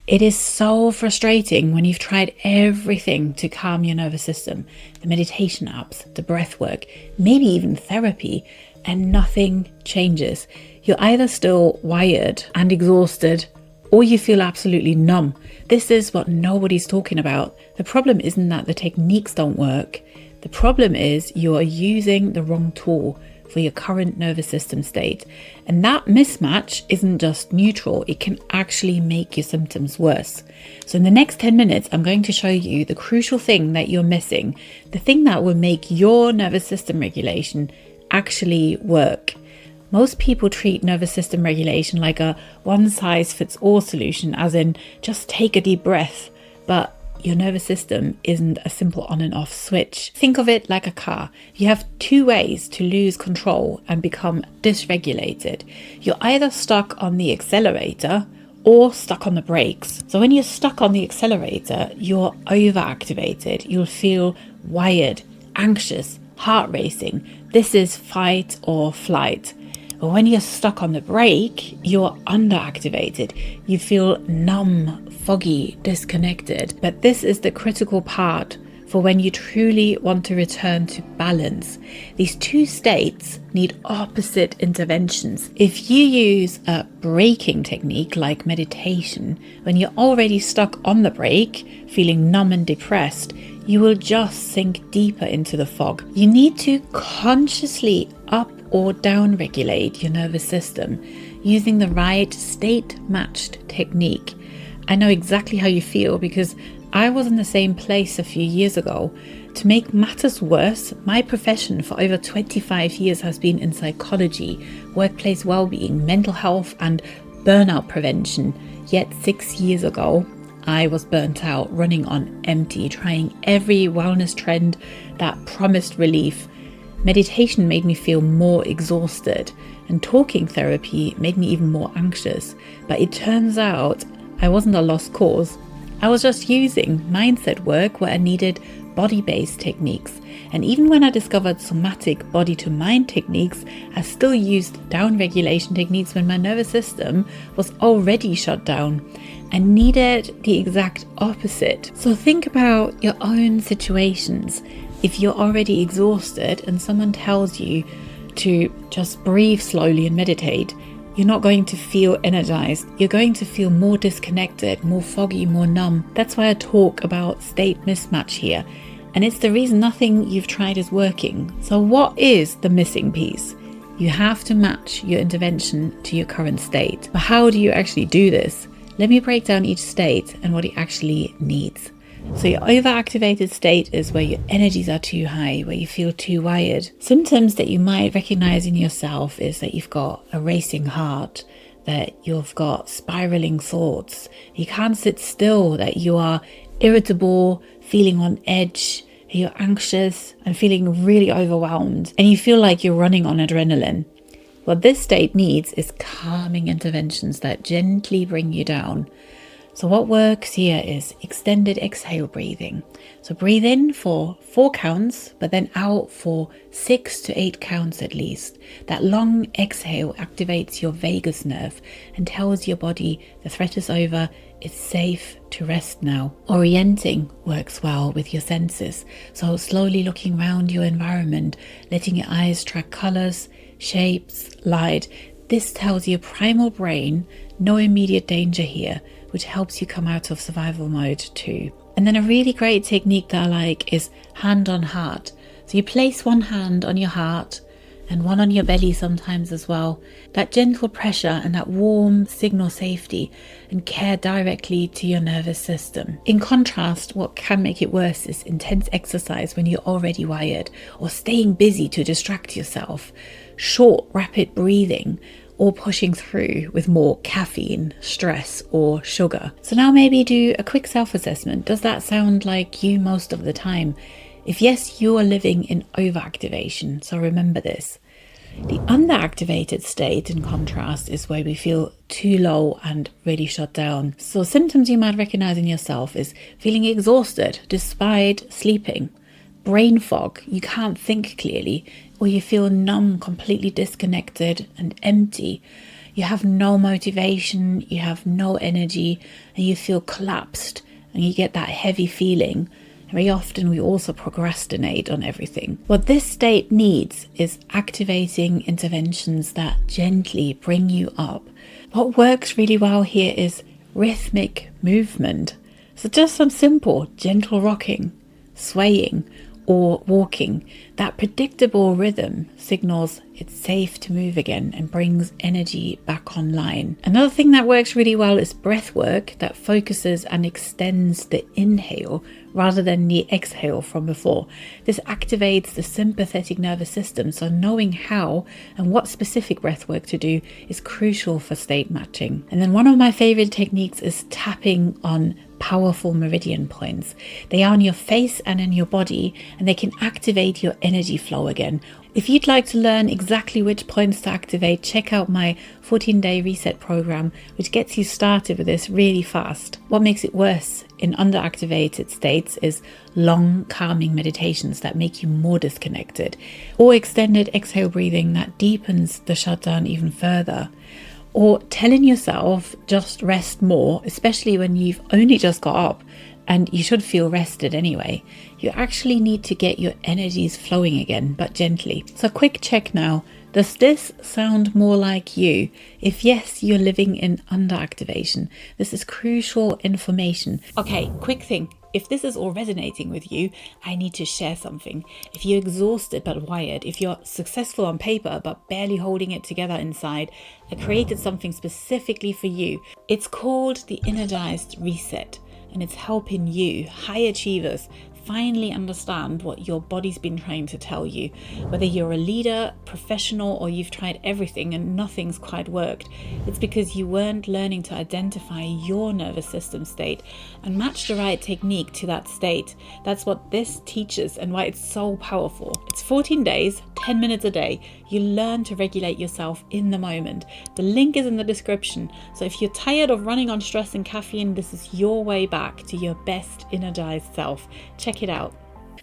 It is so frustrating when you've tried everything to calm your nervous system, the meditation apps, the breathwork, maybe even therapy, and nothing changes. You're either still wired and exhausted, or you feel absolutely numb. This is what nobody's talking about. The problem isn't that the techniques don't work. The problem is you are using the wrong tool for your current nervous system state. And that mismatch isn't just neutral, it can actually make your symptoms worse. So in the next 10 minutes, I'm going to show you the crucial thing that you're missing, the thing that will make your nervous system regulation actually work. Most people treat nervous system regulation like a one-size-fits-all solution, as in just take a deep breath, but your nervous system isn't a simple on and off switch. Think of it like a car. You have two ways to lose control and become dysregulated. You're either stuck on the accelerator or stuck on the brakes. So when you're stuck on the accelerator, you're overactivated. You'll feel wired, anxious, heart racing. This is fight or flight. But when you're stuck on the brake, you're underactivated. You feel numb, foggy, disconnected. But this is the critical part for when you truly want to return to balance. These two states need opposite interventions. If you use a braking technique like meditation, when you're already stuck on the brake, feeling numb and depressed, you will just sink deeper into the fog. You need to consciously up or down regulate your nervous system using the right state-matched technique. I know exactly how you feel because I was in the same place a few years ago. To make matters worse, my profession for over 25 years has been in psychology, workplace well-being, mental health and burnout prevention. Yet 6 years ago, I was burnt out, running on empty, trying every wellness trend that promised relief. Meditation made me feel more exhausted, and talking therapy made me even more anxious. But it turns out I wasn't a lost cause. I was just using mindset work where I needed body-based techniques. And even when I discovered somatic body-to-mind techniques, I still used down-regulation techniques when my nervous system was already shut down. I needed the exact opposite. So think about your own situations. If you're already exhausted and someone tells you to just breathe slowly and meditate, you're not going to feel energized. You're going to feel more disconnected, more foggy, more numb. That's why I talk about state mismatch here. And it's the reason nothing you've tried is working. So what is the missing piece? You have to match your intervention to your current state. But how do you actually do this? Let me break down each state and what it actually needs. So your overactivated state is where your energies are too high, where you feel too wired. Symptoms that you might recognize in yourself is that you've got a racing heart, that you've got spiraling thoughts, you can't sit still, that you are irritable, feeling on edge, you're anxious and feeling really overwhelmed, and you feel like you're running on adrenaline. What this state needs is calming interventions that gently bring you down. So what works here is extended exhale breathing. So breathe in for 4 counts, but then out for 6 to 8 counts at least. That long exhale activates your vagus nerve and tells your body the threat is over, it's safe to rest now. Orienting works well with your senses. So slowly looking around your environment, letting your eyes track colors, shapes, light. This tells your primal brain no immediate danger here, which helps you come out of survival mode too. And then a really great technique that I like is hand on heart. So you place one hand on your heart and one on your belly sometimes as well. That gentle pressure and that warm signal safety and care directly to your nervous system. In contrast, what can make it worse is intense exercise when you're already wired, or staying busy to distract yourself, short, rapid breathing, or pushing through with more caffeine, stress, or sugar. So now maybe do a quick self-assessment. Does that sound like you most of the time? If yes, you are living in overactivation, so remember this. The underactivated state, in contrast, is where we feel too low and really shut down. So symptoms you might recognize in yourself is feeling exhausted despite sleeping, brain fog, you can't think clearly, or you feel numb, completely disconnected and empty. You have no motivation, you have no energy, and you feel collapsed, and you get that heavy feeling. Very often we also procrastinate on everything. What this state needs is activating interventions that gently bring you up. What works really well here is rhythmic movement. So just some simple, gentle rocking, swaying, or walking. That predictable rhythm signals it's safe to move again and brings energy back online. Another thing that works really well is breath work that focuses and extends the inhale rather than the exhale from before. This activates the sympathetic nervous system, so knowing how and what specific breath work to do is crucial for state matching. And then one of my favorite techniques is tapping on powerful meridian points. They are on your face and in your body, and they can activate your energy flow again. If you'd like to learn exactly which points to activate, check out my 14-day reset program, which gets you started with this really fast. What makes it worse in underactivated states is long calming meditations that make you more disconnected, or extended exhale breathing that deepens the shutdown even further. Or telling yourself just rest more, especially when you've only just got up and you should feel rested anyway. You actually need to get your energies flowing again, but gently. So quick check now. Does this sound more like you? If yes, you're living in underactivation. This is crucial information. Okay, quick thing. If this is all resonating with you, I need to share something. If you're exhausted but wired, if you're successful on paper but barely holding it together inside, I created something specifically for you. It's called the Energized Reset, and it's helping you, high achievers, finally understand what your body's been trying to tell you. Whether you're a leader, professional, or you've tried everything and nothing's quite worked, it's because you weren't learning to identify your nervous system state and match the right technique to that state. That's what this teaches and why it's so powerful. It's 14 days, 10 minutes a day. You learn to regulate yourself in the moment. The link is in the description. So if you're tired of running on stress and caffeine, this is your way back to your best energized self. Check it out.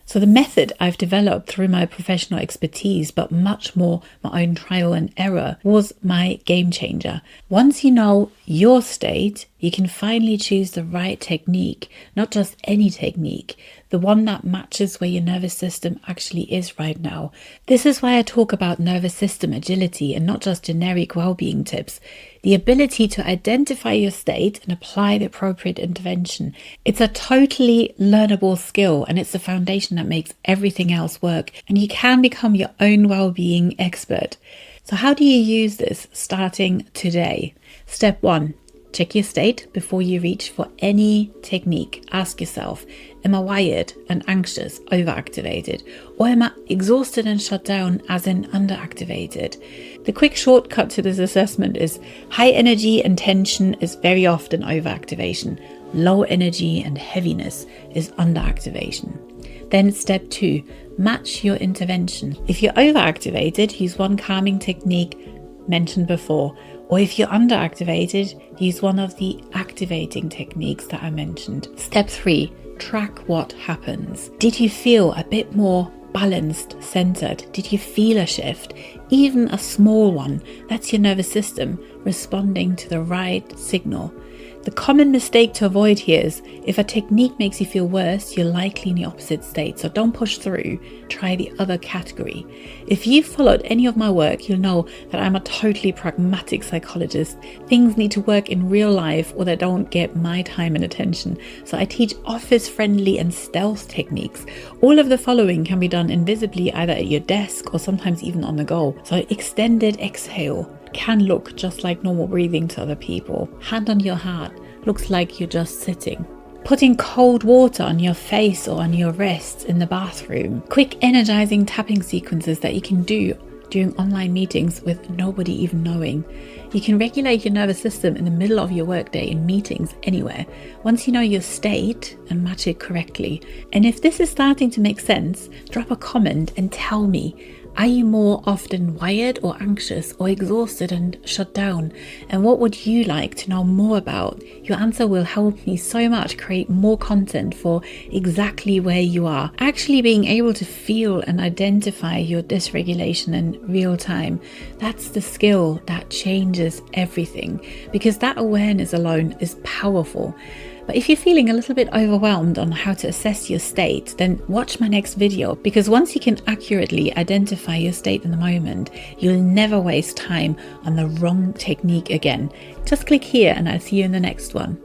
So the method I've developed through my professional expertise, but much more my own trial and error, was my game changer. Once you know your state, you can finally choose the right technique, not just any technique, the one that matches where your nervous system actually is right now. This is why I talk about nervous system agility and not just generic well-being tips. The ability to identify your state and apply the appropriate intervention. It's a totally learnable skill, and it's the foundation that makes everything else work, and you can become your own well-being expert. So how do you use this starting today? Step 1. Check your state before you reach for any technique. Ask yourself, am I wired and anxious, overactivated? Or am I exhausted and shut down, as in underactivated? The quick shortcut to this assessment is high energy and tension is very often overactivation. Low energy and heaviness is underactivation. Then step 2, match your intervention. If you're overactivated, use one calming technique mentioned before. Or if you're underactivated, use one of the activating techniques that I mentioned. Step 3, track what happens. Did you feel a bit more balanced, centered? Did you feel a shift? Even a small one. That's your nervous system responding to the right signal. The common mistake to avoid here is if a technique makes you feel worse, you're likely in the opposite state. So don't push through, try the other category. If you've followed any of my work, you'll know that I'm a totally pragmatic psychologist. Things need to work in real life or they don't get my time and attention. So I teach office-friendly and stealth techniques. All of the following can be done invisibly either at your desk or sometimes even on the go. So extended exhale can look just like normal breathing to other people. Hand on your heart looks like you're just sitting. Putting cold water on your face or on your wrists in the bathroom. Quick energizing tapping sequences that you can do during online meetings with nobody even knowing. You can regulate your nervous system in the middle of your workday in meetings anywhere, once you know your state and match it correctly. And if this is starting to make sense, drop a comment and tell me. Are you more often wired or anxious or exhausted and shut down? And what would you like to know more about? Your answer will help me so much create more content for exactly where you are. Actually being able to feel and identify your dysregulation in real time, that's the skill that changes everything, because that awareness alone is powerful. But if you're feeling a little bit overwhelmed on how to assess your state, then watch my next video, because once you can accurately identify your state in the moment, you'll never waste time on the wrong technique again. Just click here and I'll see you in the next one.